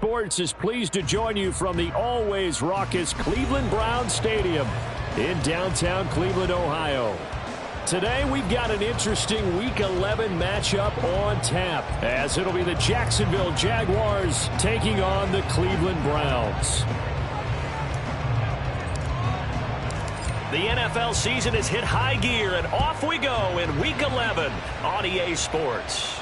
Sports is pleased to join you from the always raucous Cleveland Browns Stadium in downtown Cleveland, Ohio. Today, we've got an interesting Week 11 matchup on tap, as it'll be the Jacksonville Jaguars taking on the Cleveland Browns. The NFL season has hit high gear, and off we go in Week 11 on EA Sports.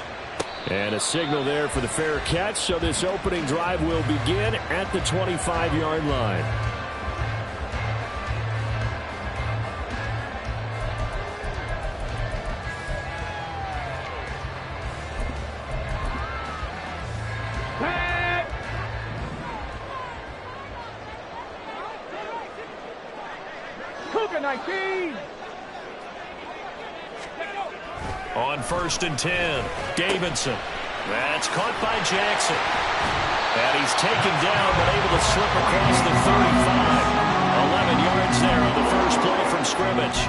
And a signal there for the fair catch, so this opening drive will begin at the 25-yard line. On 1st and 10, Davidson. That's caught by Jackson. And he's taken down, but able to slip across the 35. 11 yards there on the first play from scrimmage.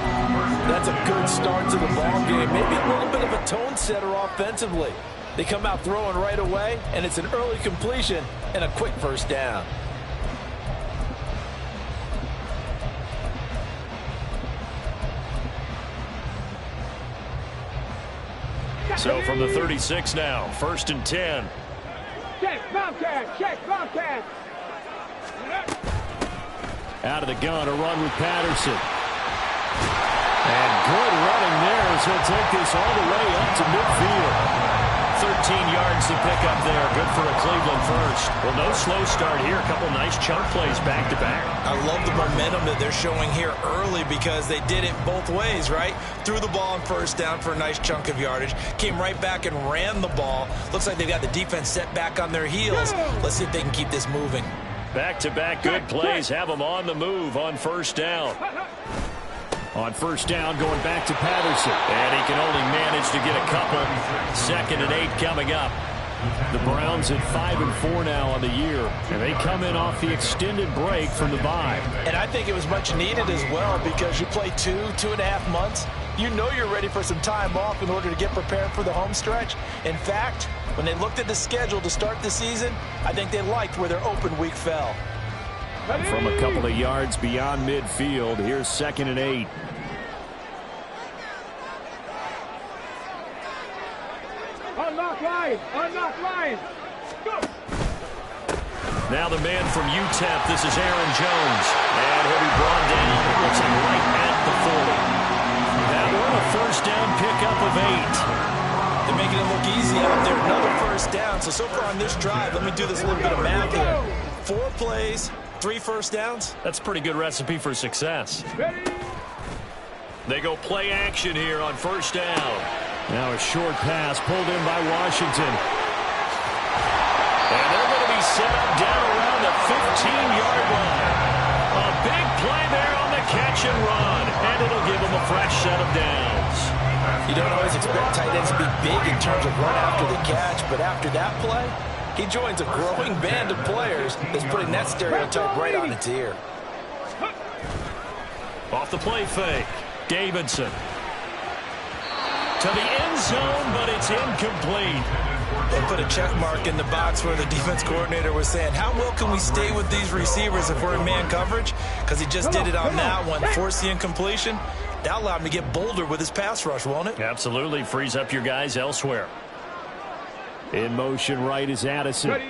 That's a good start to the ball game. Maybe a little bit of a tone setter offensively. They come out throwing right away, and it's an early completion and a quick first down. So from the 36 now, 1st and 10. Check, Bobcat, check, Bobcat. Out of the gun, a run with Patterson. And good running there as he'll take this all the way up to midfield. 13 yards to pick up there. Good for a Cleveland first. Well, no slow start here. A couple nice chunk plays back-to-back. I love the momentum that they're showing here early because they did it both ways, right? Threw the ball on first down for a nice chunk of yardage. Came right back and ran the ball. Looks like they've got the defense set back on their heels. Let's see if they can keep this moving. Back-to-back good plays have them on the move on first down. On first down, going back to Patterson. And he can only manage to get a couple. 2nd and 8 coming up. The Browns at 5-4 now on the year. And they come in off the extended break from the bye. And I think it was much needed as well because you play 2.5 months. You know you're ready for some time off in order to get prepared for the home stretch. In fact, when they looked at the schedule to start the season, I think they liked where their open week fell. From a couple of yards beyond midfield, here's 2nd and 8. Unlock line, unlock line. Go. Now the man from UTEP, this is Aaron Jones. And he'll be brought down, it looks like right at the 40. That one a first down pickup of 8. They're making it look easy out there. Another first down. So far on this drive, let me do this little bit of math here. 4 plays, 3 first downs. That's a pretty good recipe for success. They go play action here on first down. Now a short pass pulled in by Washington. And they're going to be set up down around the 15-yard line. A big play there on the catch and run. And it'll give them a fresh set of downs. You don't always expect tight ends to be big in terms of run after the catch, but after that play, he joins a growing band of players that's putting that stereotype right on its ear. Off the play fake, Davidson. To the end zone, but it's incomplete. They put a check mark in the box where the defense coordinator was saying, how well can we stay with these receivers if we're in man coverage? Because he just did it on that one, forced the incompletion. That allowed him to get bolder with his pass rush, won't it? Absolutely. Frees up your guys elsewhere. In motion right is Addison.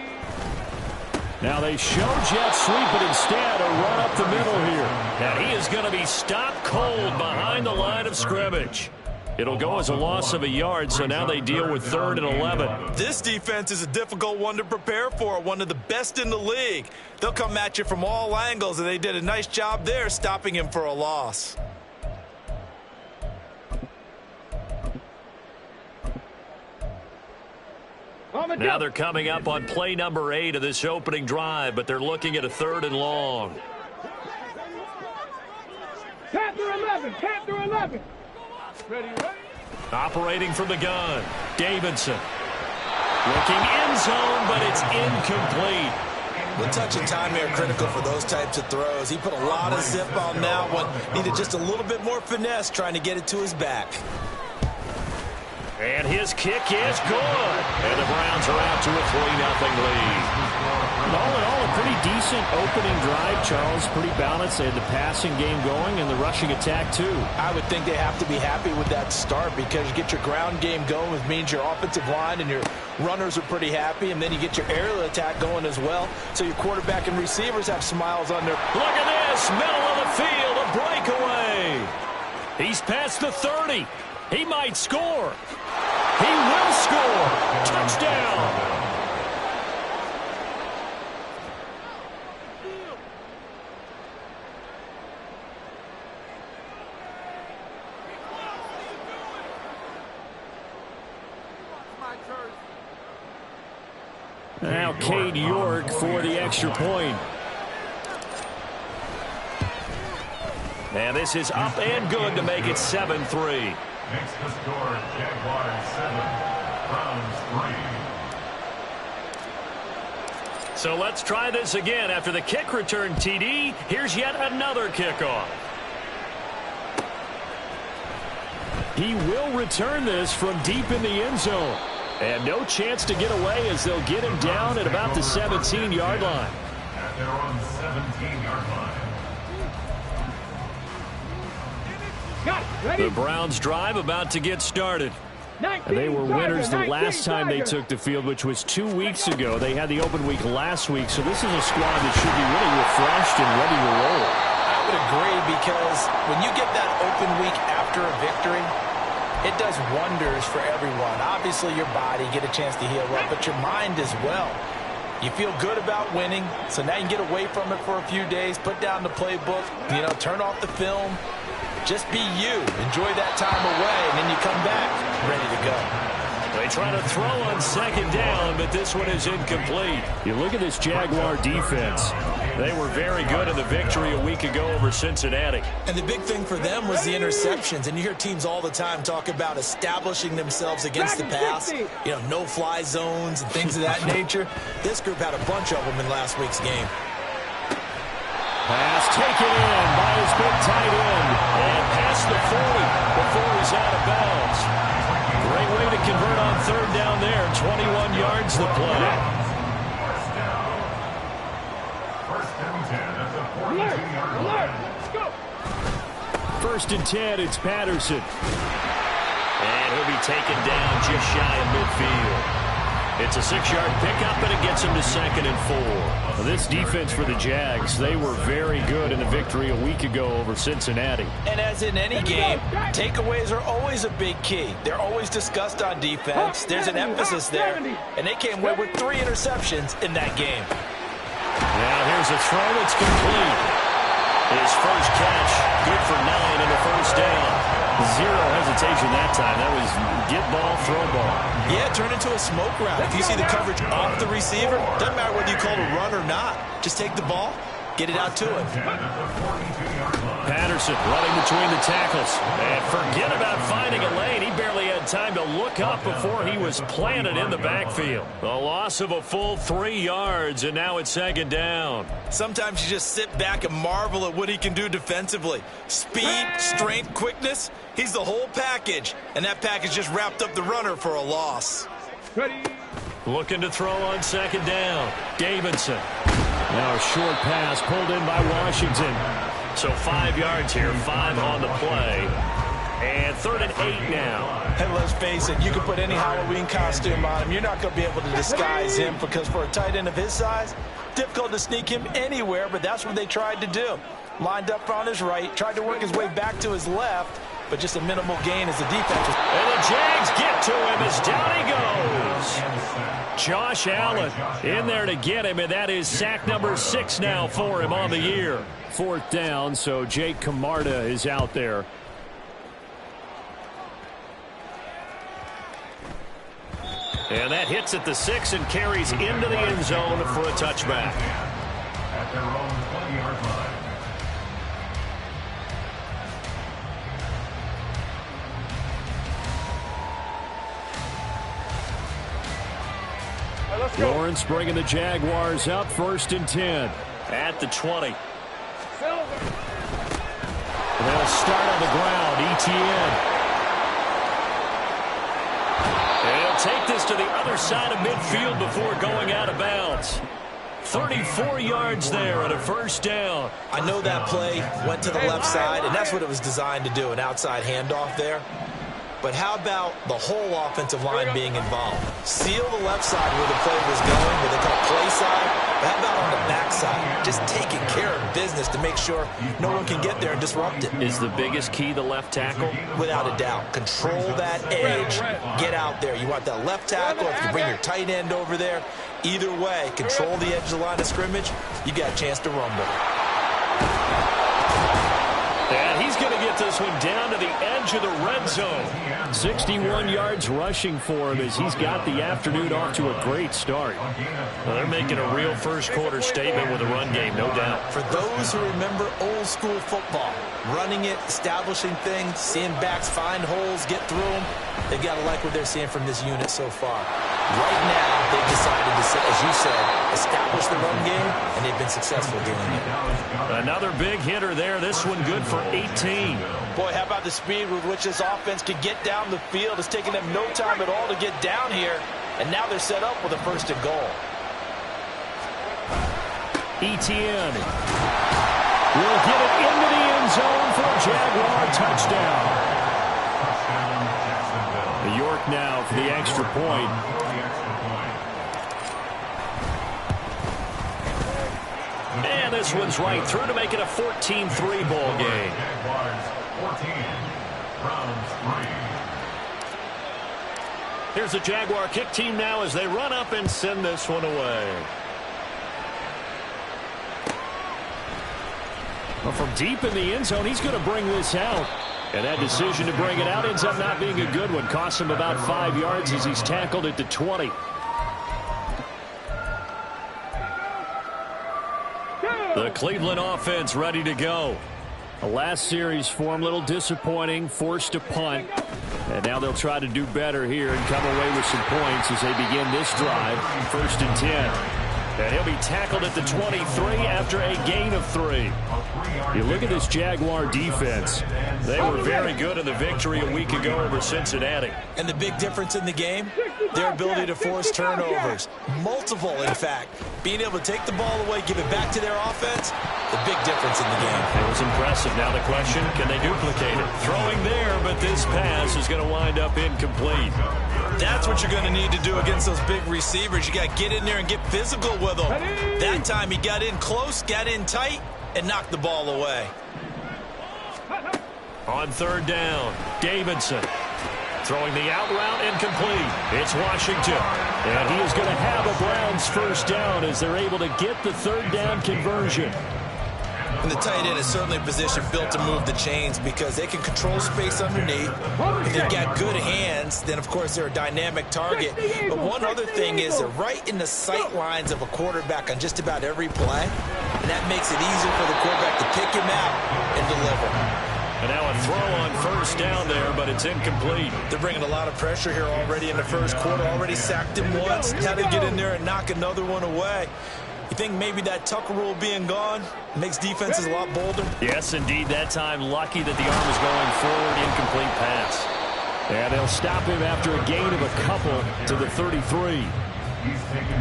Now they show jet sweep, but instead a run up the middle here. And he is going to be stopped cold behind the line of scrimmage. It'll go as a loss of a yard, so now they deal with 3rd and 11. This defense is a difficult one to prepare for, one of the best in the league. They'll come at you from all angles, and they did a nice job there stopping him for a loss. Now they're coming up on play number 8 of this opening drive, but they're looking at a 3rd and long. Panther 11, Panther 11. Ready, ready. Operating from the gun, Davidson. Looking end zone, but it's incomplete. The touch and time are critical for those types of throws. He put a lot of zip on that one. Needed just a little bit more finesse trying to get it to his back. And his kick is good. And the Browns are out to a 3-0 lead. decent opening drive, Charles. Pretty balanced. They had the passing game going and the rushing attack, too. I would think they have to be happy with that start because you get your ground game going, which means your offensive line and your runners are pretty happy, and then you get your aerial attack going as well. So your quarterback and receivers have smiles on their... Look at this, middle of the field, a breakaway. He's past the 30. He might score. He will score. Touchdown. Now Cade York for the extra point. And this is up and good to make it 7-3. Makes the score Jaguars 7, Browns 3. So let's try this again. After the kick return TD, here's yet another kickoff. He will return this from deep in the end zone. And no chance to get away as they'll get him down at about the 17-yard line. At their own 17-yard line. The Browns drive about to get started. And they were winners the last time they took the field, which was 2 weeks ago. They had the open week last week, so this is a squad that should be really refreshed and ready to roll. I would agree because when you get that open week after a victory, it does wonders for everyone. Obviously, your body, get a chance to heal up, but your mind as well. You feel good about winning, so now you can get away from it for a few days, put down the playbook, turn off the film. Just be you. Enjoy that time away, and then you come back ready to go. They try to throw on second down, but this one is incomplete. You look at this Jaguar defense. They were very good in the victory a week ago over Cincinnati. And the big thing for them was the interceptions. And you hear teams all the time talk about establishing themselves against the pass. No-fly zones and things of that nature. This group had a bunch of them in last week's game. Pass taken in by his big tight end. And past the 40 before he's out of bounds. Great way to convert on third down there. 21 yards the play. First and 10 at the 42-yard line. Let's go. 1st and 10, it's Patterson. And he'll be taken down just shy of midfield. It's a 6-yard pickup, and it gets him to 2nd and 4. Well, this defense for the Jags, they were very good in the victory a week ago over Cincinnati. And as in any game, takeaways are always a big key. They're always discussed on defense. There's an emphasis there. And they came away with 3 interceptions in that game. Now here's a throw that's complete. His first catch, good for 9 and a first down. Zero hesitation that time. That was get ball, throw ball. Yeah, turn into a smoke route. If you see the coverage off the receiver, doesn't matter whether you call it a run or not. Just take the ball, get it out to him. Patterson running between the tackles. And forget about finding a lane. He barely had time to look up before he was planted in the backfield. A loss of a full 3 yards, and now it's 2nd down. Sometimes you just sit back and marvel at what he can do defensively. Speed, strength, quickness. He's the whole package. And that package just wrapped up the runner for a loss. Ready. Looking to throw on 2nd down. Davidson. Now a short pass pulled in by Washington. So 5 yards here, 5 on the play. And 3rd and 8 now. And let's face it, you can put any Halloween costume on him. You're not going to be able to disguise him because for a tight end of his size, difficult to sneak him anywhere, but that's what they tried to do. Lined up on his right, tried to work his way back to his left, but just a minimal gain as the defense was... And the Jags get to him as down he goes. Josh Allen in there to get him, and that is sack number 6 now for him on the year. 4th down, so Jake Camarda is out there. And that hits at the 6 and carries into the end zone for a touchback. At their own 20-yard line. Lawrence bringing the Jaguars up, 1st and 10. At the 20. They'll start on the ground, ETN. They'll take this to the other side of midfield before going out of bounds. 34 yards there and a first down. I know that play went to the left side, and that's what it was designed to do, an outside handoff there. But how about the whole offensive line being involved? Seal the left side where the play was going, where they call play side. But how about on the back side? Just taking care of business to make sure no one can get there and disrupt it. Is the biggest key the left tackle? Without a doubt. Control that edge. Get out there. You want that left tackle. If you bring your tight end over there, either way, control the edge of the line of scrimmage, you got a chance to rumble. And he's going to get this one down to the edge of the red zone. 61 yards rushing for him as he's got the afternoon off to a great start. Well, they're making a real first-quarter statement with a run game, no doubt. For those who remember old-school football, running it, establishing things, seeing backs find holes, get through them, they've got to like what they're seeing from this unit so far. Right now, they've decided to, as you said, establish the run game, and they've been successful doing it. Another big hitter there. This one good for 18. Boy, how about the speed with which this offense can get down the field? It's taken them no time at all to get down here, and now they're set up with a first and goal. Etienne will get it into the end zone for a Jaguar touchdown. York now for the extra point. And this one's right through to make it a 14-3 ball game. Here's the Jaguar kick team now as they run up and send this one away. Well, from deep in the end zone, he's going to bring this out. And that decision to bring it out ends up not being a good one. Costs him about 5 yards as he's tackled at the 20. The Cleveland offense ready to go. The last series for him, a little disappointing, forced to punt. And now they'll try to do better here and come away with some points as they begin this drive. 1st and 10. And he'll be tackled at the 23 after a gain of 3. You look at this Jaguar defense. They were very good in the victory a week ago over Cincinnati. And the big difference in the game, their ability to force turnovers. Multiple, in fact. Being able to take the ball away, give it back to their offense, the big difference in the game. It was impressive. Now the question, can they duplicate it? Throwing there, but this pass is going to wind up incomplete. That's what you're going to need to do against those big receivers. You got to get in there and get physical with them. That time he got in close, got in tight, and knocked the ball away. On 3rd down, Davidson throwing the out route incomplete. It's Washington. And he is going to have a Browns first down as they're able to get the 3rd down conversion. And the tight end is certainly a position built to move the chains because they can control space underneath. If they've got good hands, then, of course, they're a dynamic target. But one other thing is they're right in the sight lines of a quarterback on just about every play. And that makes it easier for the quarterback to pick him out and deliver. And now a throw on 1st down there, but it's incomplete. They're bringing a lot of pressure here already in the 1st quarter. Already sacked him once. Now they get in there and knock another one away. You think maybe that Tucker rule being gone makes defenses a lot bolder? Yes, indeed. That time, lucky that the arm is going forward. Incomplete pass. And they'll stop him after a gain of a couple to the 33.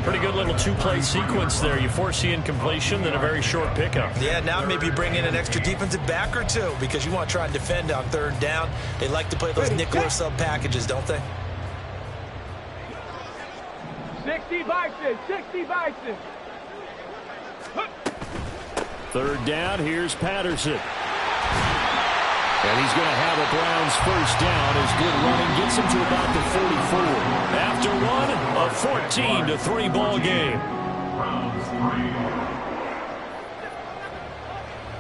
Pretty good little 2-play sequence there. You force the incompletion, then a very short pickup. Yeah, now maybe bring in an extra defensive back or two because you want to try and defend on 3rd down. They like to play those nickel or sub packages, don't they? 60 Bison, 60 Bison. 3rd down, here's Patterson. And he's going to have a Browns first down as good running gets him to about the 44. After one, a 14-3 ball game.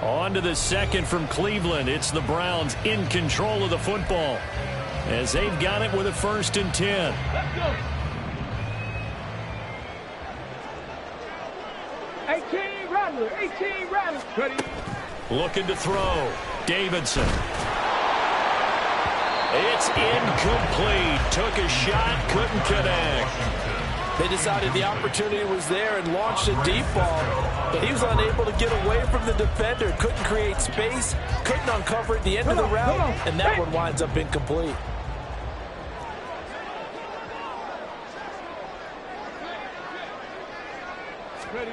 On to the 2nd from Cleveland. It's the Browns in control of the football as they've got it with a 1st and 10. Let's go. 18 Rattler. Ready. Looking to throw. Davidson. It's incomplete. Took a shot, couldn't connect. They decided the opportunity was there and launched a deep ball, but he was unable to get away from the defender. Couldn't create space, couldn't uncover at the end of the route, and that one winds up incomplete. Ready.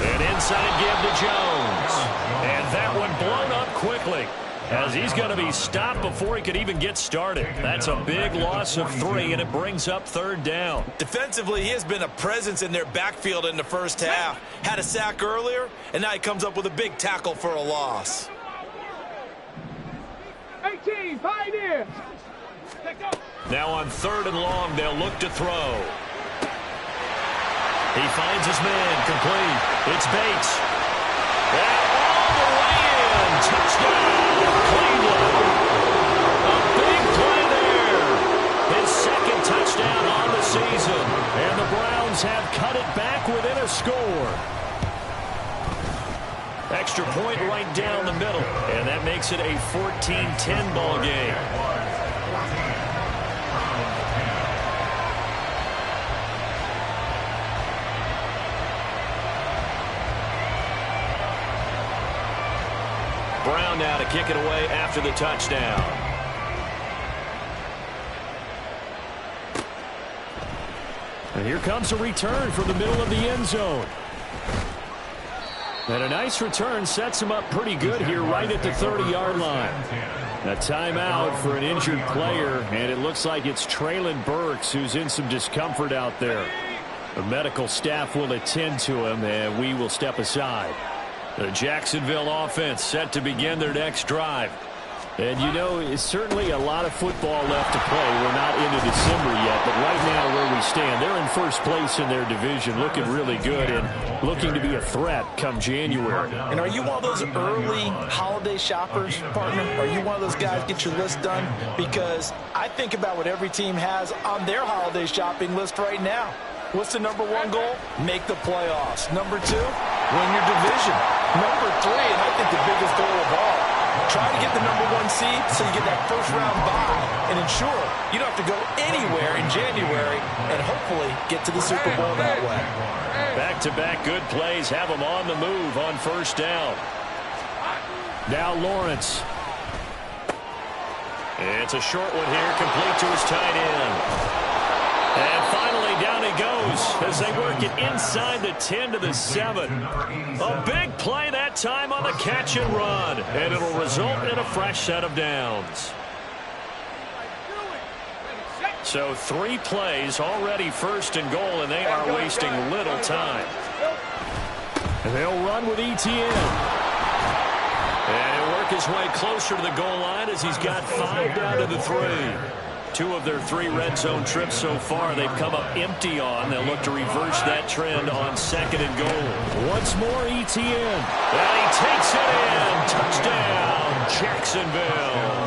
An inside give to Jones. And that one blown up quickly, as he's going to be stopped before he could even get started. That's a big loss of 3, and it brings up 3rd down. Defensively, he has been a presence in their backfield in the first half. Had a sack earlier, and now he comes up with a big tackle for a loss. 18, Pioneers. Now on 3rd and long, they'll look to throw. He finds his man, complete. It's Bates. And all the way in. Touchdown, Cleveland. A big play there. His 2nd touchdown on the season. And the Browns have cut it back within a score. Extra point right down the middle. And that makes it a 14-10 ball game. Brown now to kick it away after the touchdown. And here comes a return from the middle of the end zone. And a nice return sets him up pretty good here right at the 30-yard line. A timeout for an injured player, and it looks like it's Traylon Burks who's in some discomfort out there. The medical staff will attend to him, and we will step aside. The Jacksonville offense set to begin their next drive. And, you know, it's certainly a lot of football left to play. We're not into December yet, but right now where we stand, they're in first place in their division, looking really good and looking to be a threat come January. And are you one of those early holiday shoppers, partner? Are you one of those guys get your list done? Because I think about what every team has on their holiday shopping list right now. What's the number 1 goal? Make the playoffs. Number 2, win your division. Number 3, and I think the biggest goal of all, try to get the number 1 seed so you get that first-round bye and ensure you don't have to go anywhere in January and hopefully get to the Super Bowl that way. Back-to-back good plays have them on the move on 1st down. Now Lawrence. It's a short one here, complete to his tight end. And finally, down he goes as they work it inside the 10 to the 7. A big play that time on the catch and run, and it'll result in a fresh set of downs. So 3 plays already 1st and goal, and they are wasting little time. And they'll run with ETN. And he'll work his way closer to the goal line as he's got 5 down to the 3. 2 of their 3 red zone trips so far they've come up empty on. They'll look to reverse that trend on 2nd and goal. Once more ETN. And he takes it in. Touchdown, Jacksonville.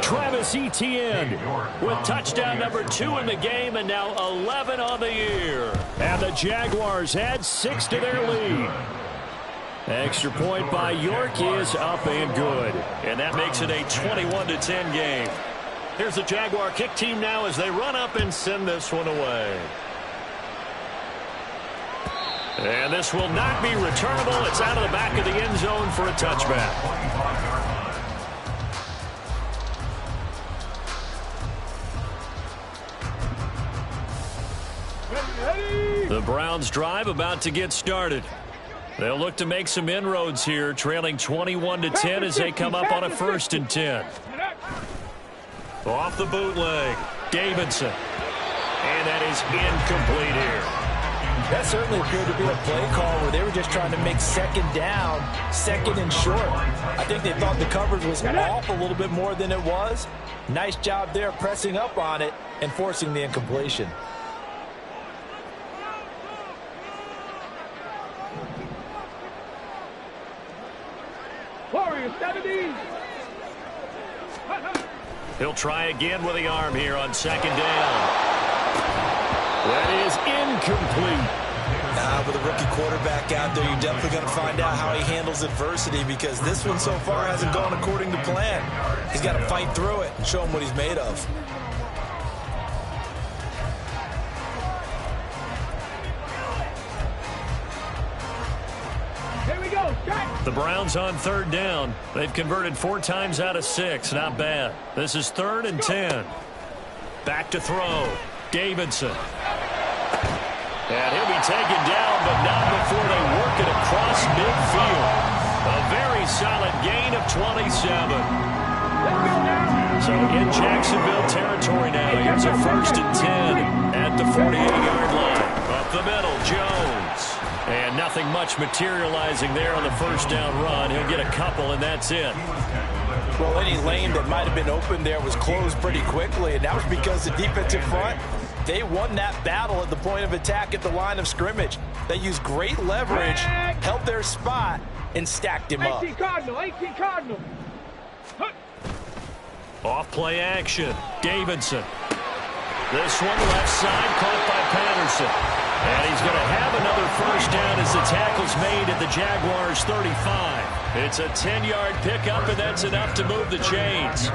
Travis Etienne with touchdown number 2 in the game, and now 11 on the year. And the Jaguars add 6 to their lead. Extra point by York is up and good. And that makes it a 21-10 game. Here's the Jaguar kick team now as they run up and send this one away. And this will not be returnable. It's out of the back of the end zone for a touchback. The Browns drive about to get started. They'll look to make some inroads here, trailing 21-10 as they come up on a 1st and 10. Off the bootleg, Davidson. And that is incomplete here. That certainly appeared to be a play call where they were just trying to make 2nd down, 2nd and short. I think they thought the coverage was off a little bit more than it was. Nice job there pressing up on it and forcing the incompletion. Warriors, 70. He'll try again with the arm here on 2nd down. That is incomplete. With a rookie quarterback out there, you're definitely going to find out how he handles adversity, because this one so far hasn't gone according to plan. He's got to fight through it and show him what he's made of. Here we go, Jack. The Browns on 3rd down. They've converted 4 times out of 6. Not bad. This is 3rd and 10. Back to throw. Davidson. And he'll be taken down, but not before they work it across midfield. A very solid gain of 27. So in Jacksonville territory now, here's a 1st and 10 at the 48-yard line. Up the middle, Jones. And nothing much materializing there on the first down run. He'll get a couple, and that's it. Well, any lane that might have been open there was closed pretty quickly, and that was because the defensive front, they won that battle at the point of attack at the line of scrimmage. They used great leverage, held their spot, and stacked him up. 18 Cardinal. Off play action. Davidson. This one left side caught by Patterson. And he's going to have another first down as the tackle's made at the Jaguars' 35. It's a 10-yard pickup, and that's enough to move the chains.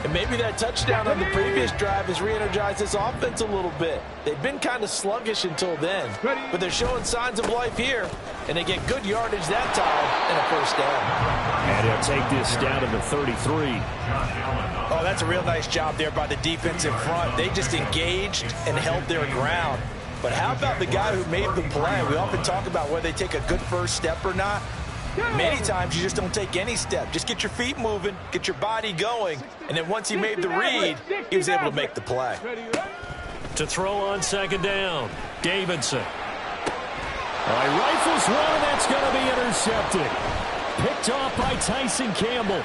And maybe that touchdown on the previous drive has re-energized this offense a little bit. They've been kind of sluggish until then, but they're showing signs of life here, and they get good yardage that time and a first down. And he'll take this down to the 33. Oh, that's a real nice job there by the defensive front. They just engaged and held their ground. But how about the guy who made the play? We often talk about whether they take a good first step or not. Many times you just don't take any step. Just get your feet moving, get your body going, and then once he made the read, he was able to make the play. To throw on second down, Davidson. Rifles one, and that's going to be intercepted. Picked off by Tyson Campbell.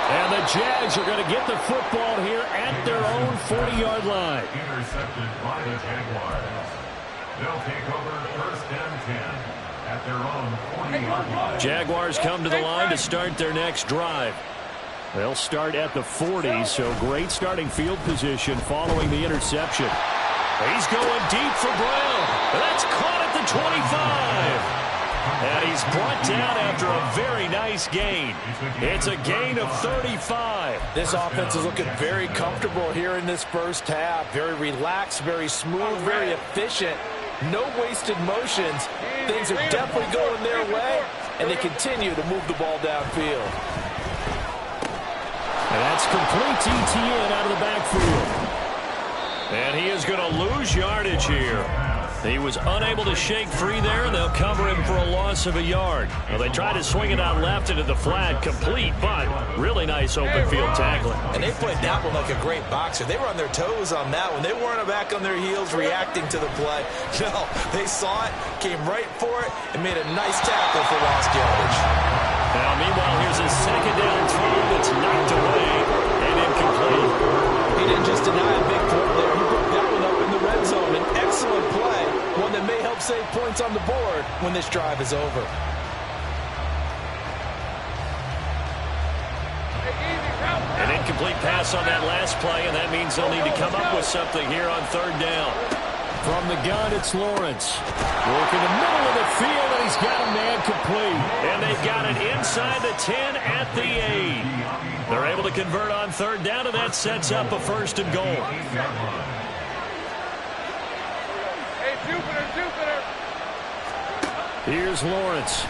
And the Jags are going to get the football here at their own 40-yard line. Intercepted by the Jaguars. They'll take over 1st and 10 at their own 40-yard line. Jaguars come to the line to start their next drive. They'll start at the 40, so great starting field position following the interception. He's going deep for Brown. That's caught at the 25. And he's brought down after a very nice gain. It's a gain of 35. This offense is looking very comfortable here in this first half. Very relaxed, very smooth, very efficient. No wasted motions. Things are definitely going their way, and they continue to move the ball downfield. And that's complete to Etienne out of the backfield. And he is going to lose yardage here. He was unable to shake free there, and they'll cover him for a loss of a yard. Well, they tried to swing it out left into the flat, complete, but really nice open field tackling. And they played that one like a great boxer. They were on their toes on that one. They weren't back on their heels reacting to the play. No, they saw it, came right for it, and made a nice tackle for lost yardage. Now, meanwhile, here's a second down throw that's knocked away and incomplete. He didn't just deny a big throw there. He broke that one up in the red zone. An excellent play, one that may help save points on the board when this drive is over. An incomplete pass on that last play, and that means they'll need to come up with something here on third down. From the gun, it's Lawrence. Working the middle of the field, and he's got a man complete. And they've got it inside the 10 at the 8. They're able to convert on third down, and that sets up a 1st and goal. Hey, Jupiter. Here's Lawrence.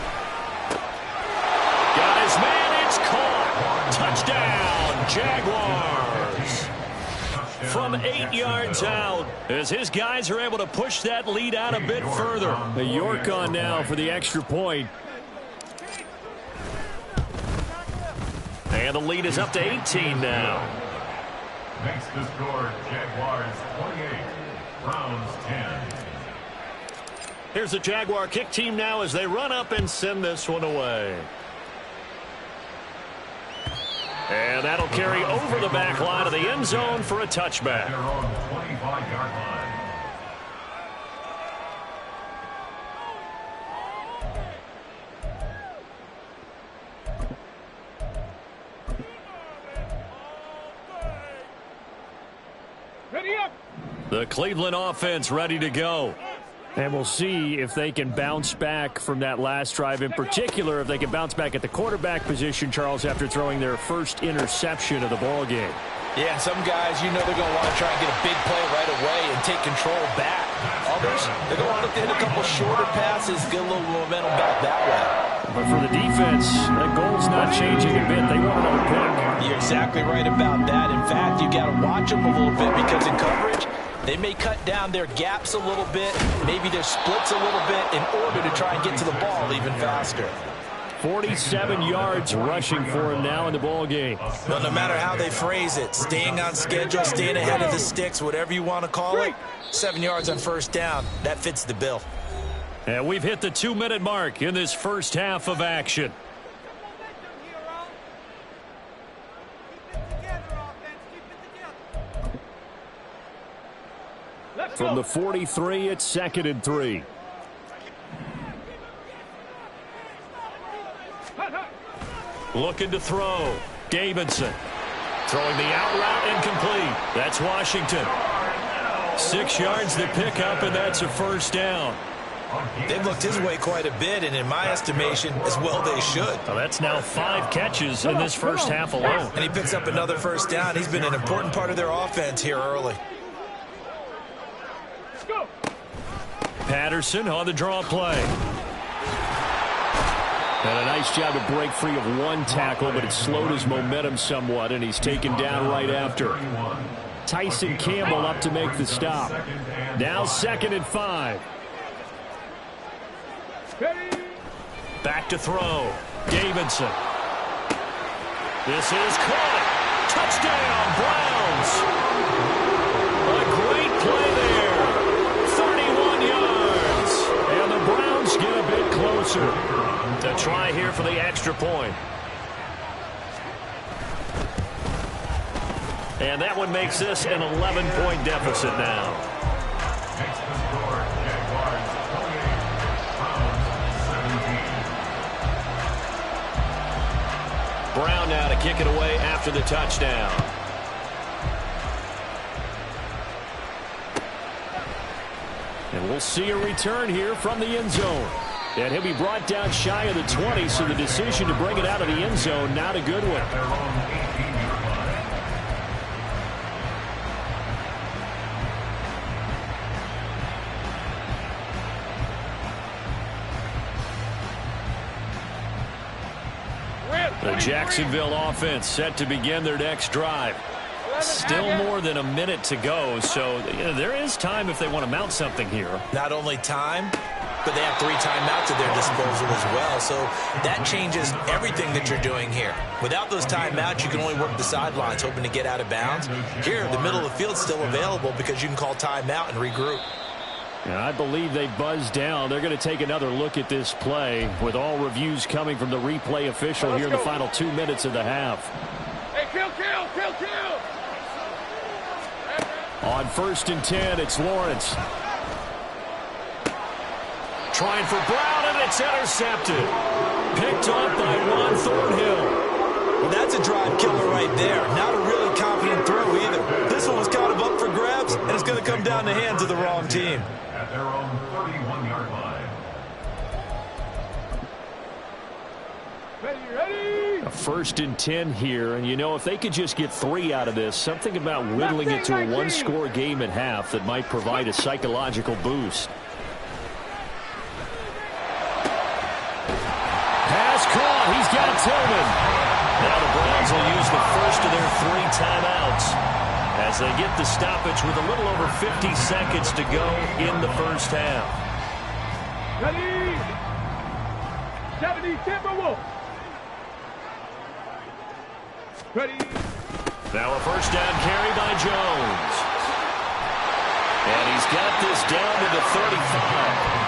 Got his man, it's caught. Touchdown, Jaguars. From 8 yards out, as his guys are able to push that lead out a bit further. The York on now for the extra point. And the lead is up to 18 now. Makes the score Jaguars 28, Browns 10. Here's the Jaguar kick team now as they run up and send this one away. And that'll carry over the back line of the end zone for a touchback. Their own 25-yard line. Ready up. The Cleveland offense ready to go. And we'll see if they can bounce back from that last drive. In particular, if they can bounce back at the quarterback position, Charles, after throwing their first interception of the ball game. Yeah, some guys, you know they're going to want to try and get a big play right away and take control back. Others, they're going to look to hit a couple shorter passes, get a little momentum back that way. But for the defense, that goal's not changing a bit. They want another pick. You're exactly right about that. In fact, you got to watch them a little bit because in coverage, They may cut down their gaps a little bit, maybe their splits a little bit in order to try and get to the ball even faster. 47 yards rushing for him now in the ball game. Well, no matter how they phrase it, staying on schedule, staying ahead of the sticks, whatever you want to call it, 7 yards on first down, that fits the bill. And we've hit the 2-minute mark in this first half of action. From the 43, it's 2nd and 3. Looking to throw. Davidson. Throwing the out route incomplete. That's Washington. 6 yards to pick up, and that's a first down. They've looked his way quite a bit, and in my estimation, as well they should. Well, that's now 5 catches in this first half alone. And he picks up another first down. He's been an important part of their offense here early. Patterson on the draw play. And a nice job to break free of one tackle, but it slowed his momentum somewhat, and he's taken down right after. Tyson Campbell up to make the stop. Now 2nd and 5. Back to throw. Davidson. This is caught. Touchdown, Browns. A great play there. 31 yards. And the Browns get a bit closer. To try here for the extra point. And that one makes this an 11-point deficit now. Next to score, Jaguars 28, Browns 17. Brown now to kick it away after the touchdown. And we'll see a return here from the end zone. And he'll be brought down shy of the 20, so the decision to bring it out of the end zone, not a good one. Their own 18-yard line. The Jacksonville offense set to begin their next drive. Still more than a minute to go, so there is time if they want to mount something here. Not only time, but they have 3 timeouts at their disposal as well, so that changes everything that you're doing here. Without those timeouts, you can only work the sidelines, hoping to get out of bounds. Here, the middle of the field's still available because you can call timeout and regroup. And I believe they buzzed down. They're going to take another look at this play with all reviews coming from the replay official here in the final 2 minutes of the half. Hey, kill! On 1st and 10, it's Lawrence. Trying for Brown, and it's intercepted. Picked up by Juan Thornhill. Well, that's a drive killer right there. Not a really confident throw either. This one was kind of up for grabs, and it's going to come down the hands of the wrong team. At their own 31-yard line. Ready? A 1st and 10 here, and you know, if they could just get 3 out of this, something about whittling it to a 1-score game at half that might provide a psychological boost. Pass caught. He's got Tillman. Now the Browns will use the first of their 3 timeouts as they get the stoppage with a little over 50 seconds to go in the first half. Ready? 70 Timberwolves. Ready? Now a first down carry by Jones. And he's got this down to the 35.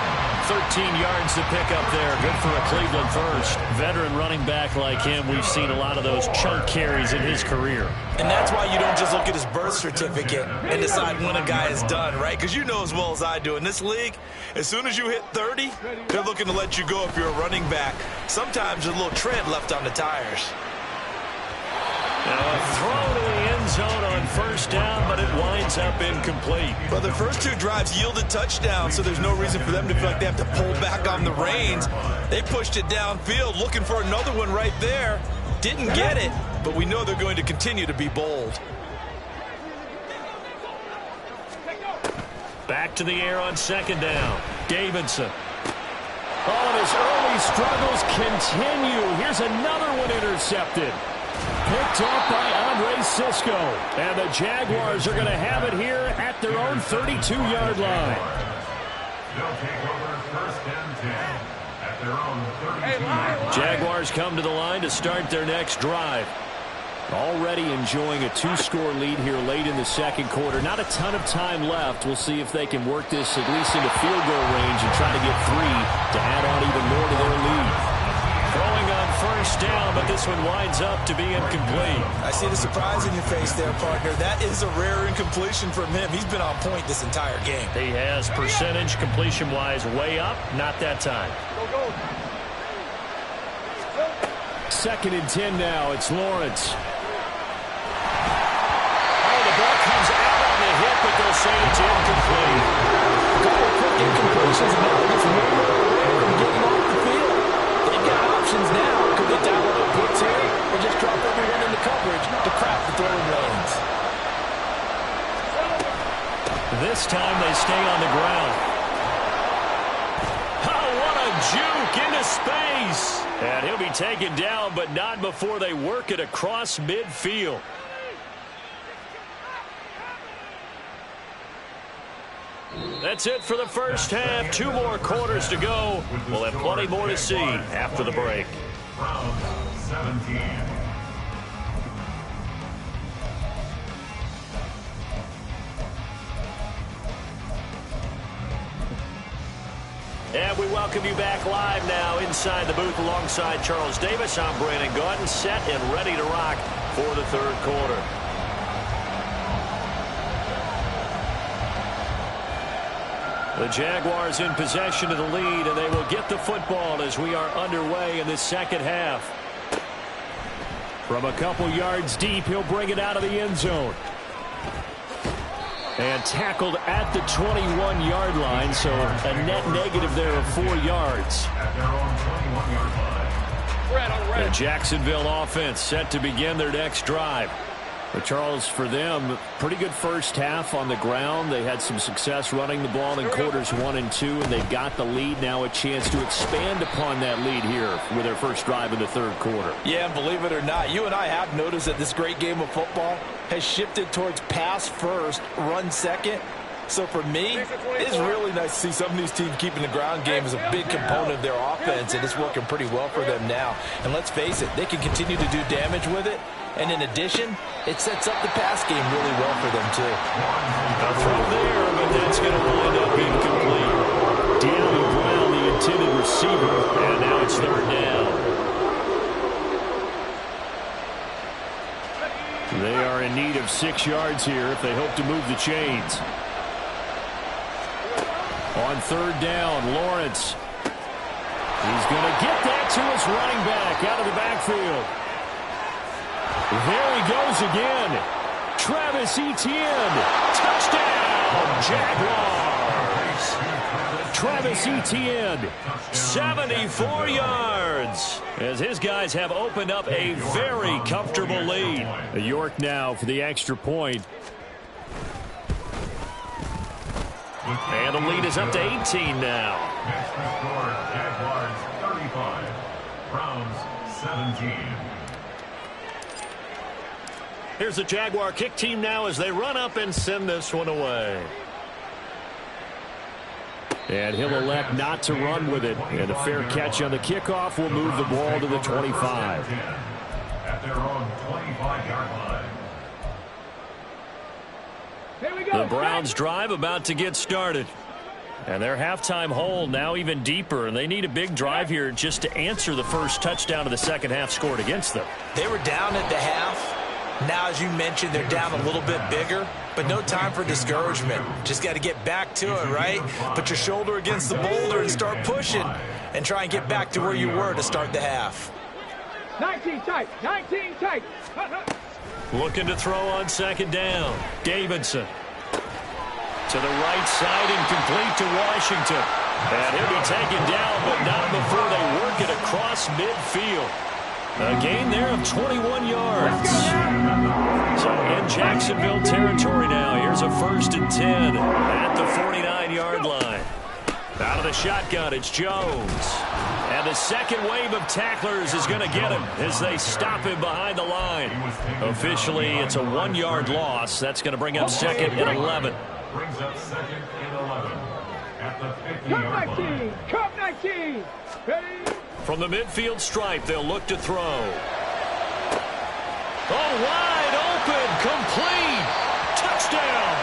13 yards to pick up there. Good for a Cleveland first. Veteran running back like him, we've seen a lot of those chunk carries in his career. And that's why you don't just look at his birth certificate and decide when a guy is done, right? Because you know as well as I do, in this league, as soon as you hit 30, they're looking to let you go if you're a running back. Sometimes there's a little tread left on the tires. Now a throw to the end zone on first down, but it winds up incomplete. Well, their first 2 drives yielded touchdowns, so there's no reason for them to feel like they have to pull back on the reins. They pushed it downfield, looking for another one right there. Didn't get it, but we know they're going to continue to be bold. Back to the air on 2nd down. Davidson. Oh, and his early struggles continue. Here's another one intercepted. Picked up by Andre Cisco. And the Jaguars are going to have it here at their own 32-yard line. They'll take over first and 10 at their own 32-yard line. Jaguars come to the line to start their next drive. Already enjoying a 2-score lead here late in the second quarter. Not a ton of time left. We'll see if they can work this at least into field goal range and try to get 3 to add on even more to their lead. Throwing on first down, but this one winds up to be incomplete. I see the surprise in your face there, partner. That is a rare incompletion from him. He's been on point this entire game. He has percentage completion-wise way up, not that time. Second and 10 now. It's Lawrence. Ball comes out on the hit, but they'll say it's incomplete. A couple of quick incompletions, and now just one more away from getting off the field. They've got options now. Could they dial up a blitz here, or just drop everyone into coverage to crack the throwing lanes? This time they stay on the ground. Oh, what a juke into space. And he'll be taken down, but not before they work it across midfield. That's it for the first half. 2 more quarters to go. We'll have plenty more to see after the break. Round 17. And we welcome you back live now inside the booth alongside Charles Davis. I'm Brandon Gaudin, set and ready to rock for the third quarter. The Jaguars in possession of the lead, and they will get the football as we are underway in this second half. From a couple yards deep, he'll bring it out of the end zone. And tackled at the 21-yard line, so a net negative there of 4 yards. At their own 21-yard line. The Jacksonville offense set to begin their next drive. But Charles, for them, pretty good first half on the ground. They had some success running the ball in quarters 1 and 2, and they've got the lead now, a chance to expand upon that lead here with their first drive in the third quarter. Yeah, and believe it or not, you and I have noticed that this great game of football has shifted towards pass first, run second. So for me, it's really nice to see some of these teams keeping the ground game as a big component of their offense, and it's working pretty well for them now. And let's face it, they can continue to do damage with it. And in addition, it sets up the pass game really well for them, too. A throw there, but that's going to wind up incomplete. De'Ami Brown, the intended receiver, and now it's third down. They are in need of 6 yards here if they hope to move the chains. On third down, Lawrence. He's going to get that to his running back out of the backfield. There he goes again. Travis Etienne. Touchdown, Jaguars. Travis Etienne, 74 yards. As his guys have opened up a very comfortable lead. York now for the extra point. And the lead is up to 18 now. Extra score, Jaguars 35, Browns 17. Here's the Jaguar kick team now as they run up and send this one away. And he'll elect not to run with it. And a fair catch on the kickoff will move the ball to the 25. At their own 25-yard line. Here we go. The Browns drive about to get started. And their halftime hole now even deeper, and they need a big drive here just to answer the first touchdown of the second half scored against them. They were down at the half. Now, as you mentioned, they're down a little bit bigger, but no time for discouragement. Just got to get back to it, right? Put your shoulder against the boulder and start pushing and try and get back to where you were to start the half. 19 tight. 19 tight. Looking to throw on second down. Davidson. To the right side, incomplete to Washington. And he'll be taken down, but not before they work it across midfield. A gain there of 21 yards. So in Jacksonville territory now. Here's a 1st and 10 at the 49-yard line. Out of the shotgun, it's Jones. And the second wave of tacklers is going to get him as they stop him behind the line. Officially, it's a 1-yard loss. That's going to bring up second and 11. Brings up second and 11 at the 50-yard line. Cup 19. Ready? From the midfield stripe, they'll look to throw. Oh, wide open, complete, touchdown.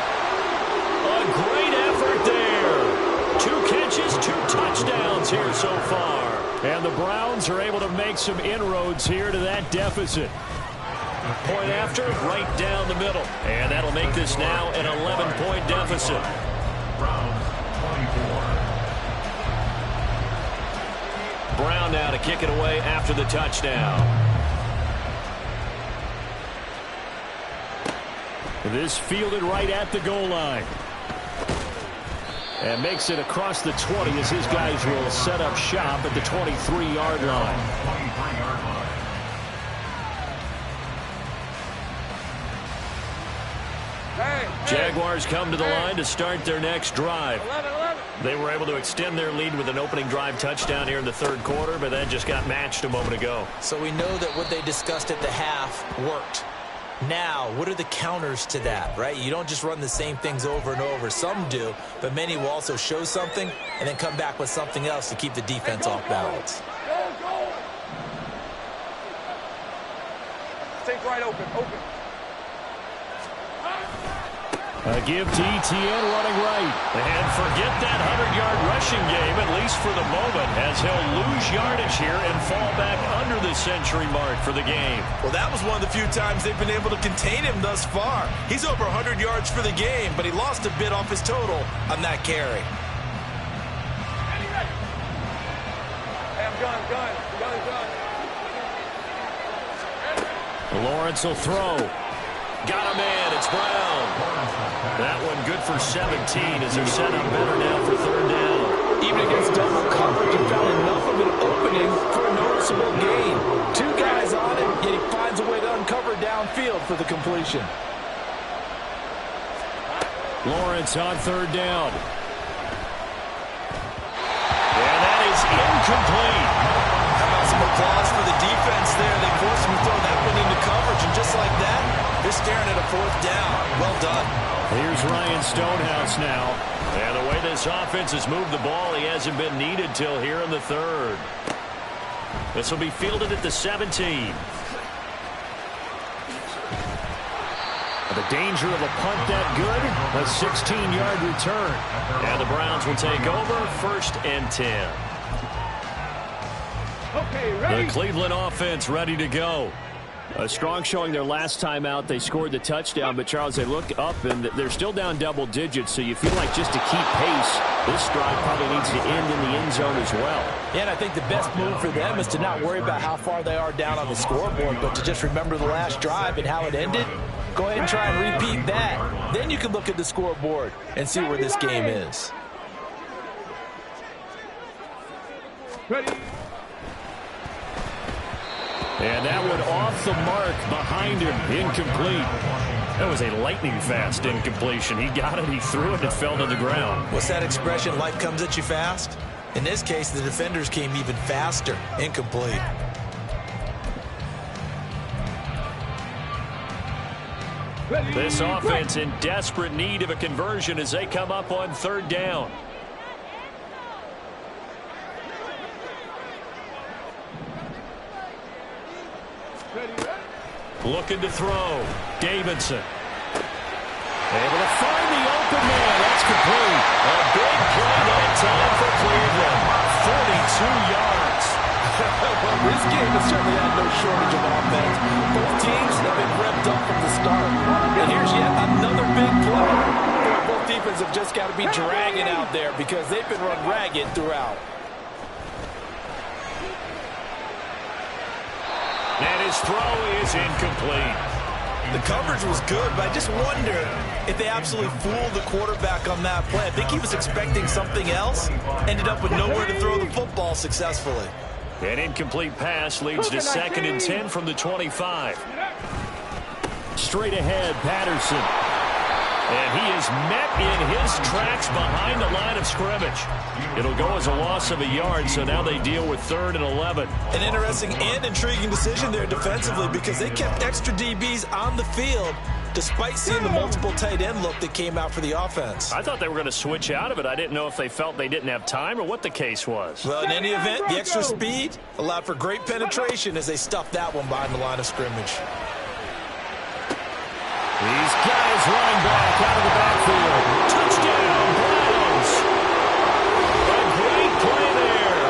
A great effort there. 2 catches, 2 touchdowns here so far. And the Browns are able to make some inroads here to that deficit. Point after, right down the middle. And that'll make this now an 11-point deficit. Browns 24. Brown now to kick it away after the touchdown. This fielded right at the goal line. And makes it across the 20 as his guys will set up shop at the 23-yard line. 23-yard line. Jaguars come to the line to start their next drive. 11. They were able to extend their lead with an opening drive touchdown here in the third quarter, but that just got matched a moment ago. So we know that what they discussed at the half worked. Now, what are the counters to that, right? You don't just run the same things over and over. Some do, but many will also show something and then come back with something else to keep the defense off balance. Go. Stay right open. A give to ETN running right. And forget that 100-yard rushing game, at least for the moment, as he'll lose yardage here and fall back under the century mark for the game. Well, that was one of the few times they've been able to contain him thus far. He's over 100 yards for the game, but he lost a bit off his total on that carry. Gun. Lawrence will throw. Got a man. It's Brown. That one good for 17 as they're set up better now for third down. Even against double coverage, he found enough of an opening for a noticeable gain. 2 guys on him, yet he finds a way to uncover downfield for the completion. Lawrence on third down. And that is incomplete. How about some applause for the defense there? They forced him to throw that one into coverage, and just like that, they're staring at a 4th down. Well done. Here's Ryan Stonehouse now. And the way this offense has moved the ball, he hasn't been needed till here in the third. This will be fielded at the 17. The danger of a punt that good. A 16-yard return. And the Browns will take over 1st and 10. Okay, ready? The Cleveland offense ready to go. A strong showing their last time out. They scored the touchdown, but Charles, they look up and they're still down double digits, so you feel like just to keep pace, this drive probably needs to end in the end zone as well. Yeah, and I think the best move for them is to not worry about how far they are down on the scoreboard, but to just remember the last drive and how it ended. Go ahead and try and repeat that. Then you can look at the scoreboard and see where this game is. Ready? And that one off the mark behind him, incomplete. That was a lightning-fast incompletion. He got it, he threw it, and it fell to the ground. What's that expression, life comes at you fast? In this case, the defenders came even faster, incomplete. This offense in desperate need of a conversion as they come up on third down. Looking to throw. Davidson. Able to find the open man. That's complete. A big play that time for Cleveland. 42 yards. Well, this game has certainly had no shortage of offense. Both teams have been revved up from the start. And here's yet another big play. Both defenses have just got to be dragging out there because they've been run ragged throughout. And his throw is incomplete. The coverage was good, but I just wonder if they absolutely fooled the quarterback on that play. I think he was expecting something else, ended up with nowhere to throw the football successfully. An incomplete pass leads to 2nd and 10 from the 25. Straight ahead, Patterson. And he is met in his tracks behind the line of scrimmage. It'll go as a loss of a yard, so now they deal with 3rd and 11. An interesting and intriguing decision there defensively because they kept extra DBs on the field despite seeing the multiple tight end look that came out for the offense. I thought they were going to switch out of it. I didn't know if they felt they didn't have time or what the case was. Well, in any event, the extra speed allowed for great penetration as they stuffed that one behind the line of scrimmage. These guys running back out of the backfield. Touchdown, Browns. A great play there.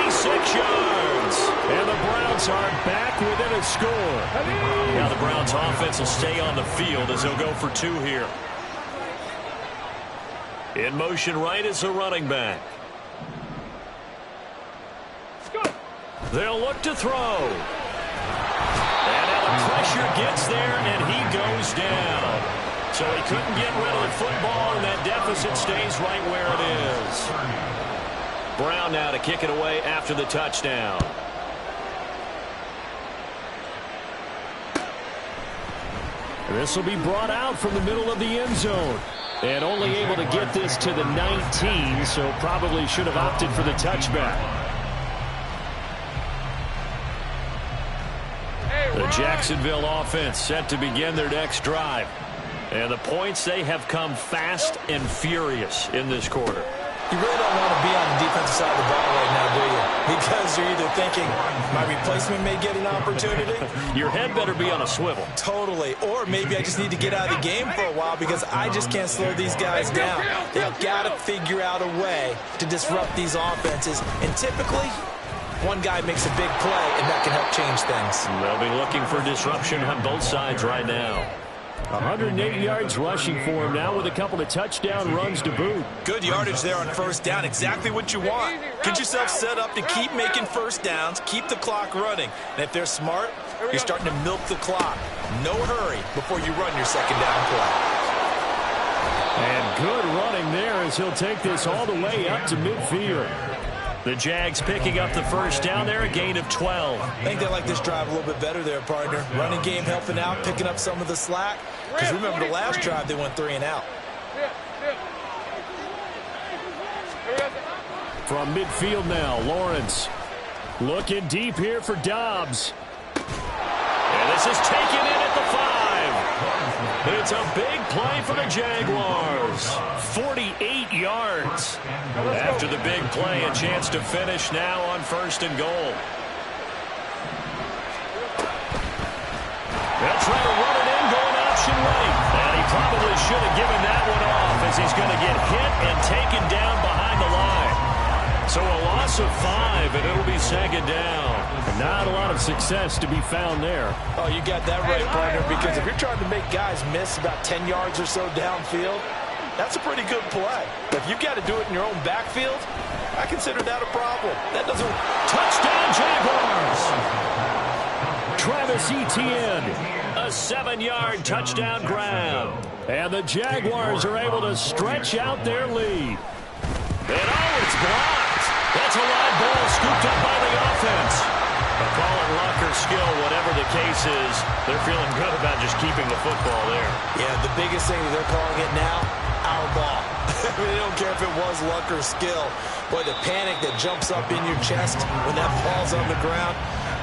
26 yards. And the Browns are back within a score. Now the Browns offense will stay on the field as they'll go for 2 here. In motion right is the running back. They'll look to throw. Pressure gets there, and he goes down. So he couldn't get rid of the football, and that deficit stays right where it is. Brown now to kick it away after the touchdown. This will be brought out from the middle of the end zone. And only able to get this to the 19, so probably should have opted for the touchback. The Jacksonville offense set to begin their next drive. And the points, they have come fast and furious in this quarter. You really don't want to be on the defensive side of the ball right now, do you? Because you're either thinking, my replacement may get an opportunity. Your head better be on a swivel. Totally. Or maybe I just need to get out of the game for a while because I just can't slow these guys down. They've got to figure out a way to disrupt these offenses. And typically, one guy makes a big play, and that can help change things. They'll be looking for disruption on both sides right now. 108 yards rushing for him now with a couple of touchdown runs to boot. Good yardage there on first down. Exactly what you want. Get yourself set up to keep making first downs, keep the clock running. And if they're smart, you're starting to milk the clock. No hurry before you run your second down play. And good running there as he'll take this all the way up to midfield. The Jags picking up the first down there, a gain of 12. I think they like this drive a little bit better there, partner. Running game helping out, picking up some of the slack. Because remember the last drive, they went 3 and out. From midfield now, Lawrence looking deep here for Dobbs. And this is taken in at the 5. It's a big play for the Jaguars. 48 yards. After the big play, a chance to finish now on 1st and goal. They'll try to run it in, going option right. And he probably should have given that one off as he's going to get hit and taken down behind the line. So a loss of 5, and it'll be 2nd down. Not a lot of success to be found there. Oh, you got that right, partner, because if you're trying to make guys miss about 10 yards or so downfield, that's a pretty good play. But if you've got to do it in your own backfield, I consider that a problem. That doesn't... Touchdown, Jaguars! Travis Etienne, a 7-yard touchdown grab. And the Jaguars are able to stretch out their lead. And oh, it's blocked. That's a live ball scooped up by the offense. But call it luck or skill, whatever the case is, they're feeling good about just keeping the football there. Yeah, the biggest thing that they're calling it now, our ball. They don't care if it was luck or skill. Boy, the panic that jumps up in your chest when that ball's on the ground,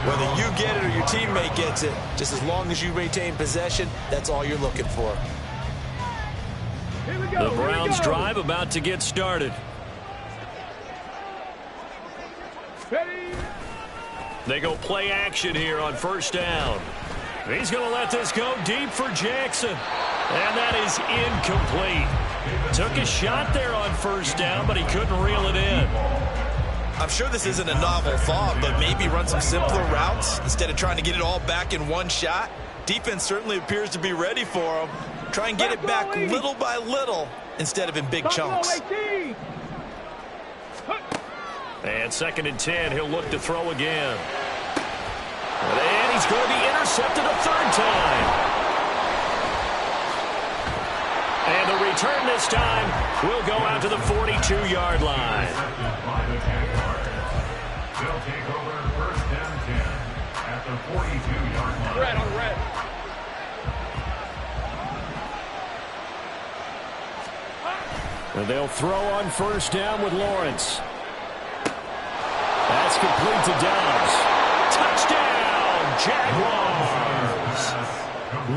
whether you get it or your teammate gets it, just as long as you maintain possession, that's all you're looking for. The Browns drive about to get started. They go play action here on 1st down. He's going to let this go deep for Jackson. And that is incomplete. Took a shot there on 1st down, but he couldn't reel it in. I'm sure this isn't a novel thought, but maybe run some simpler routes instead of trying to get it all back in one shot. Defense certainly appears to be ready for him. Try and get it back little by little instead of in big chunks. And 2nd and 10, he'll look to throw again. And he's going to be intercepted a 3rd time. And the return this time will go out to the 42-yard line. They'll take over 1st and 10 at the 42-yard line. Red on red. And they'll throw on first down with Lawrence. That's complete to Dobbs. Touchdown, Jaguars!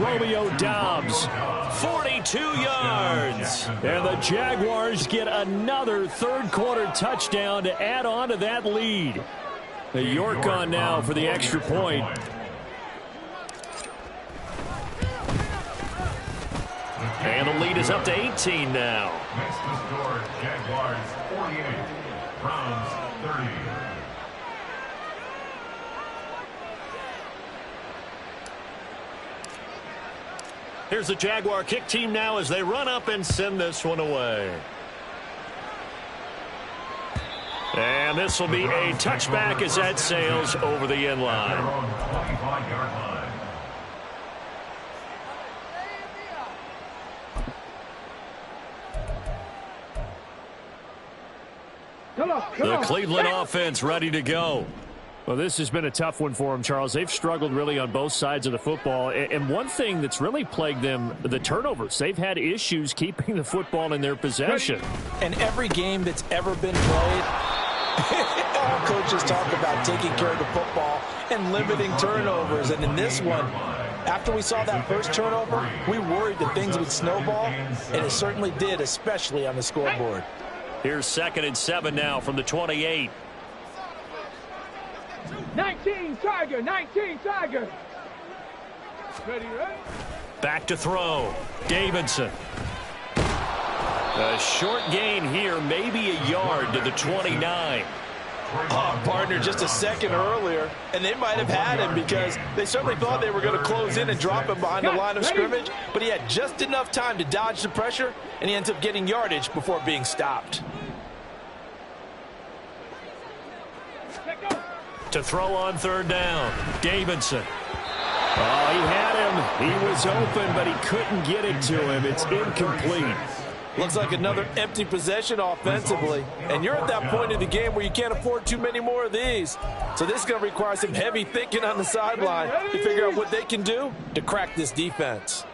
Romeo Dobbs. 42 yards. And the Jaguars get another third-quarter touchdown to add on to that lead. The York on now for the extra point. And the lead is up to 18 now. Next to score, Jaguars 48, Browns 30. Here's the Jaguar kick team now as they run up and send this one away. And this will be a touchback as that sails over the end line. 25-yard line. The Cleveland offense ready to go. Well, this has been a tough one for them, Charles. They've struggled really on both sides of the football. And one thing that's really plagued them, the turnovers. They've had issues keeping the football in their possession. And every game that's ever been played, all coaches talk about taking care of the football and limiting turnovers. And in this one, after we saw that first turnover, we worried that things would snowball, and it certainly did, especially on the scoreboard. Here's 2nd and 7 now from the 28. 19 Tiger, 19 Tiger. Ready, right? Back to throw. Davidson. A short gain here, maybe a yard to the 29. Oh, partner, just a second earlier, and they might have had him because they certainly thought they were going to close in and drop him behind the line of scrimmage, but he had just enough time to dodge the pressure, and he ends up getting yardage before being stopped. To throw on 3rd down, Davidson. Oh, he had him. He was open, but he couldn't get it to him. It's incomplete. Looks like another empty possession offensively, and you're at that point in the game where you can't afford too many more of these. So this is going to require some heavy thinking on the sideline to figure out what they can do to crack this defense.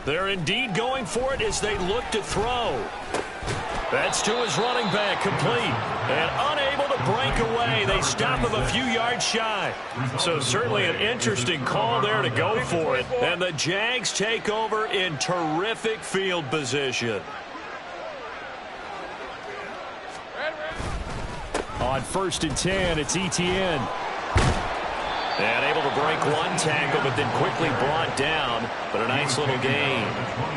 They're indeed going for it as they look to throw. That's to his running back, complete. And unable to break away. They stop him a few yards shy. So certainly an interesting call there to go for it. And the Jags take over in terrific field position. On 1st and 10, it's Etienne. And able to break one tackle, but then quickly brought down. But a nice little gain.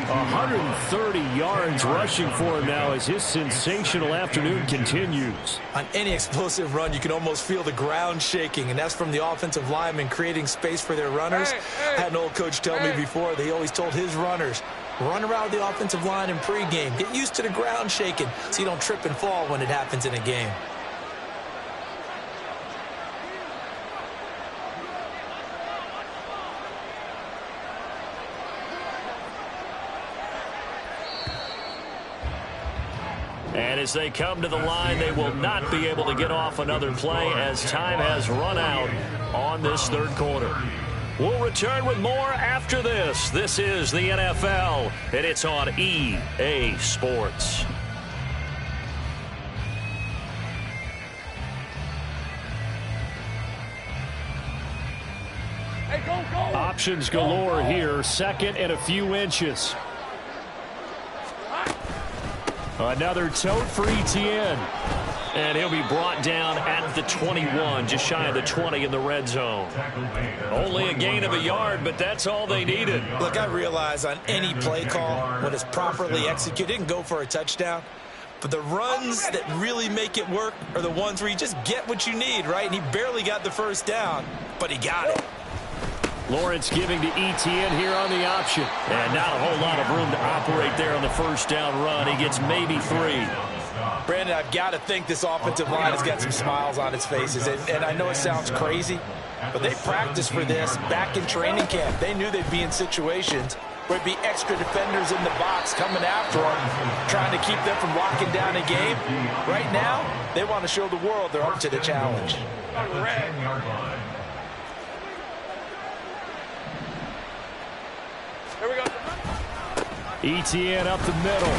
130 yards rushing for him now as his sensational afternoon continues. On any explosive run, you can almost feel the ground shaking, and that's from the offensive linemen creating space for their runners. I had an old coach tell me before, they always told his runners, run around the offensive line in pregame. Get used to the ground shaking so you don't trip and fall when it happens in a game. And as they come to the line, they will not be able to get off another play as time has run out on this 3rd quarter. We'll return with more after this. This is the NFL, and it's on EA Sports. Hey, go, go. Options galore here. 2nd and a few inches. Another tote for Etienne. And he'll be brought down at the 21, just shy of the 20 in the red zone. Only a gain of a yard, but that's all they needed. Look, I realize on any play call, when it's properly executed, it can go for a touchdown. But the runs that really make it work are the ones where you just get what you need, right? And he barely got the first down, but he got it. Lawrence giving to Etienne here on the option. And not a whole lot of room to operate there on the first down run. He gets maybe 3. Brandon, I've got to think this offensive line has got some smiles on its faces. And I know it sounds crazy, but they practiced for this back in training camp. They knew they'd be in situations where it'd be extra defenders in the box coming after them, trying to keep them from locking down a game. Right now, they want to show the world they're up to the challenge. Here we go. ETN up the middle.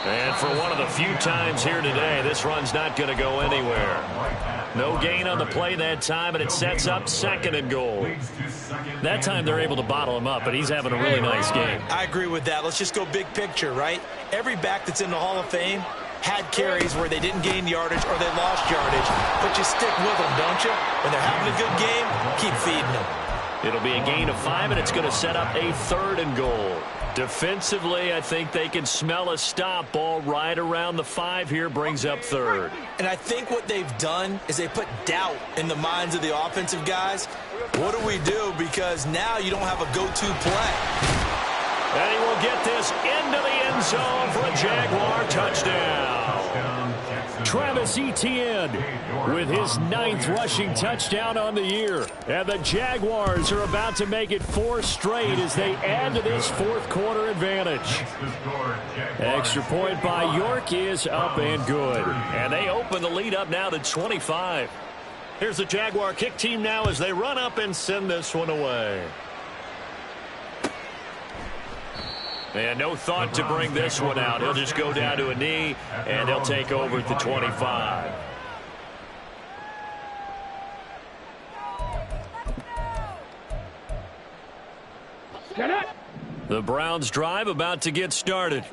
And for one of the few times here today, this run's not going to go anywhere. No gain on the play that time, and it sets up 2nd and goal. That time they're able to bottle him up, but he's having a really nice game. I agree with that. Let's just go big picture, right? Every back that's in the Hall of Fame had carries where they didn't gain yardage or they lost yardage, but you stick with them, don't you? When they're having a good game, keep feeding them. It'll be a gain of 5, and it's going to set up a 3rd and goal. Defensively, I think they can smell a stop. Ball right around the 5 here, brings up 3rd. And I think what they've done is they put doubt in the minds of the offensive guys. What do we do? Because now you don't have a go-to play. And he will get this into the end zone for a Jaguar touchdown. Travis Etienne with his 9th rushing touchdown on the year. And the Jaguars are about to make it 4 straight as they add to this 4th quarter advantage. Extra point by York is up and good. And they open the lead up now to 25. Here's the Jaguar kick team now as they run up and send this one away. And no thought to bring this one out. He'll just go down to a knee, and they'll take over at the 25. The Browns drive about to get started.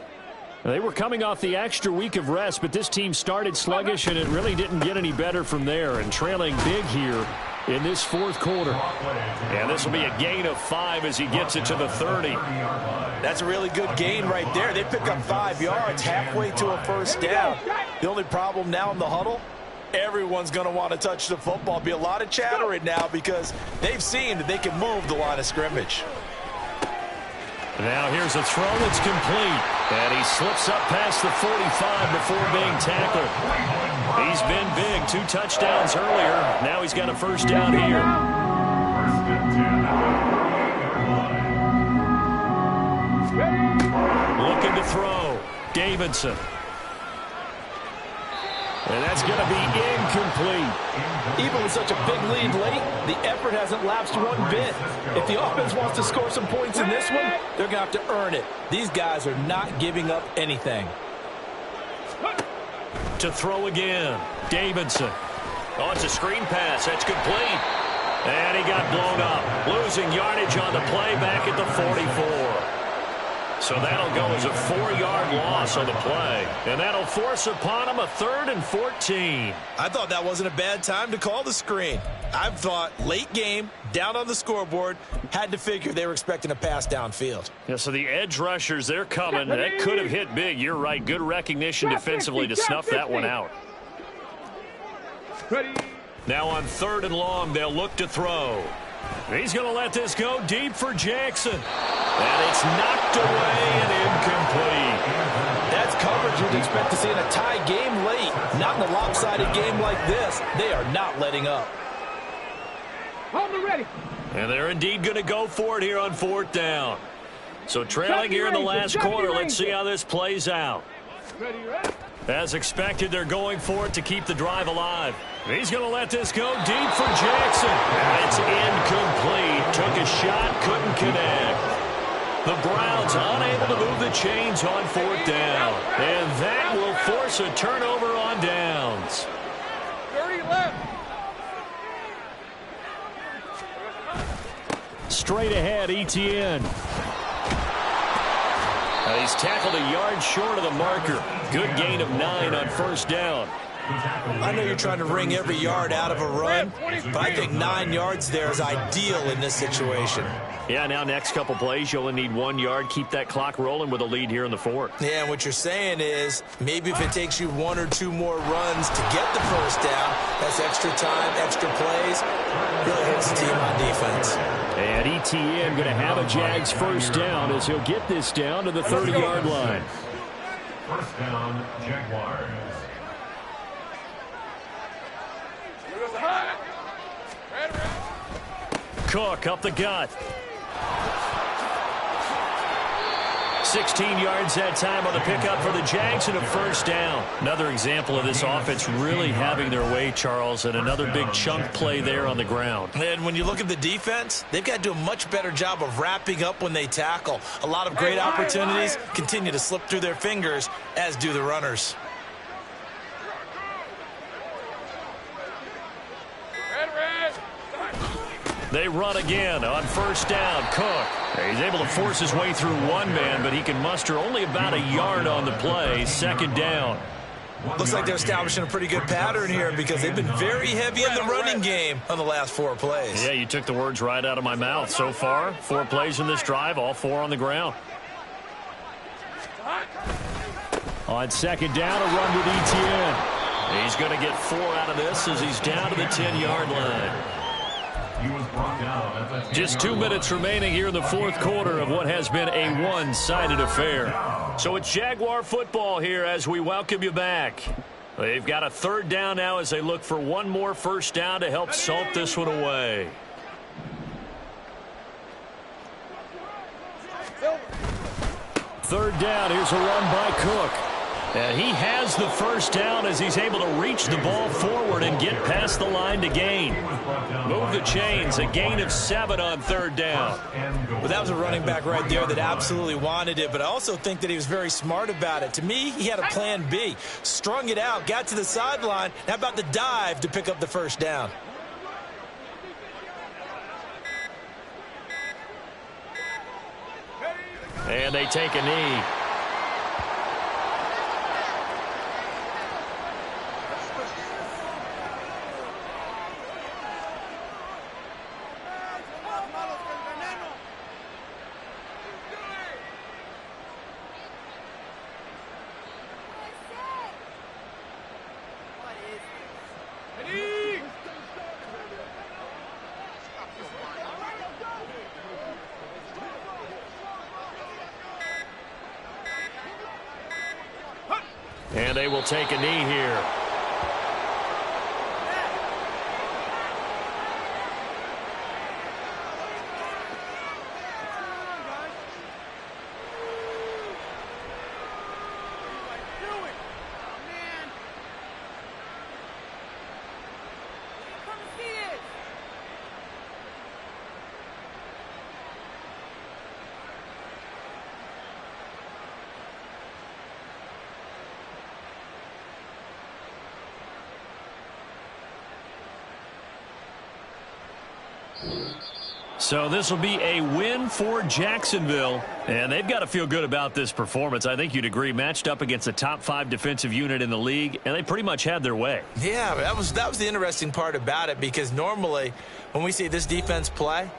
They were coming off the extra week of rest, but this team started sluggish, and it really didn't get any better from there, and trailing big here in this 4th quarter. And this will be a gain of 5 as he gets it to the 30. That's a really good gain right there. They pick up 5 yards halfway to a 1st down. The only problem now in the huddle, everyone's going to want to touch the football. Be a lot of chattering now because they've seen that they can move the line of scrimmage. Now here's a throw that's complete. And he slips up past the 45 before being tackled. He's been big. 2 touchdowns earlier. Now he's got a 1st down here. Looking to throw. Davidson. And that's going to be incomplete. Even with such a big lead late, the effort hasn't lapsed one bit. If the offense wants to score some points in this one, they're going to have to earn it. These guys are not giving up anything. To throw again. Davidson. Oh, it's a screen pass. That's complete. And he got blown up. Losing yardage on the play back at the 44. So that'll go as a 4-yard loss on the play. And that'll force upon him a 3rd and 14. I thought that wasn't a bad time to call the screen. I thought late game, down on the scoreboard, had to figure they were expecting a pass downfield. Yeah, so the edge rushers, they're coming. That could have hit big. You're right. Good recognition defensively to snuff that one out. Now on 3rd and long, they'll look to throw. He's going to let this go deep for Jackson. And it's knocked away and incomplete. That's coverage you'd expect to see in a tie game late. Not in a lopsided game like this. They are not letting up. Hold me ready. And they're indeed going to go for it here on 4th down. So trailing here in the last quarter. Let's see how this plays out. Ready, ready. As expected, they're going for it to keep the drive alive. He's going to let this go deep for Jackson. And it's incomplete. Took a shot, couldn't connect. The Browns unable to move the chains on 4th down. And that will force a turnover on downs. 30 left. Straight ahead, ETN. He's tackled a yard short of the marker. Good gain of 9 on 1st down. I know you're trying to wring every yard out of a run, but I think 9 yards there is ideal in this situation. Yeah, now next couple plays, you only need 1 yard. Keep that clock rolling with a lead here in the 4th. Yeah, and what you're saying is maybe if it takes you 1 or 2 more runs to get the 1st down, that's extra time, extra plays. Really hurts the team on defense. And ETN going to have a Jags 1st down as he'll get this down to the 30-yard line. 1st down, Jaguars. Cook up the gut. 16 yards that time on the pickup for the Jags and a first down. Another example of this offense really having their way, Charles, and another big chunk play there on the ground. And when you look at the defense, they've got to do a much better job of wrapping up when they tackle. A lot of great opportunities continue to slip through their fingers, as do the runners. They run again on first down. Cook. He's able to force his way through one man, but he can muster only about a yard on the play. Second down. Looks like they're establishing a pretty good pattern here because they've been very heavy in the running game on the last 4 plays. Yeah, you took the words right out of my mouth. So far, 4 plays in this drive, all 4 on the ground. On second down, a run with Etienne. He's going to get 4 out of this as he's down to the 10-yard line. Just 2 minutes remaining here in the fourth quarter of what has been a one-sided affair. So it's Jaguar football here as we welcome you back. They've got a third down now as they look for one more first down to help salt this one away. Third down, here's a run by Cook. And he has the first down as he's able to reach the ball forward and get past the line to gain. Move the chains, a gain of 7 on third down. Well, that was a running back right there that absolutely wanted it, but I also think that he was very smart about it. To me, he had a plan B. Strung it out, got to the sideline. How about the dive to pick up the first down? And they take a knee. And they will take a knee here. So this will be a win for Jacksonville, and they've got to feel good about this performance. I think you'd agree, matched up against the top 5 defensive unit in the league, and they pretty much had their way. Yeah, that was the interesting part about it, because normally when we see this defense play,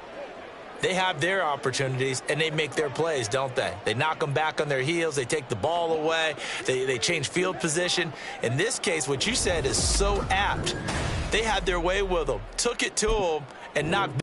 they have their opportunities and they make their plays, don't they? They knock them back on their heels. They take the ball away. They change field position. In this case, what you said is so apt. They had their way with them, took it to them, and knocked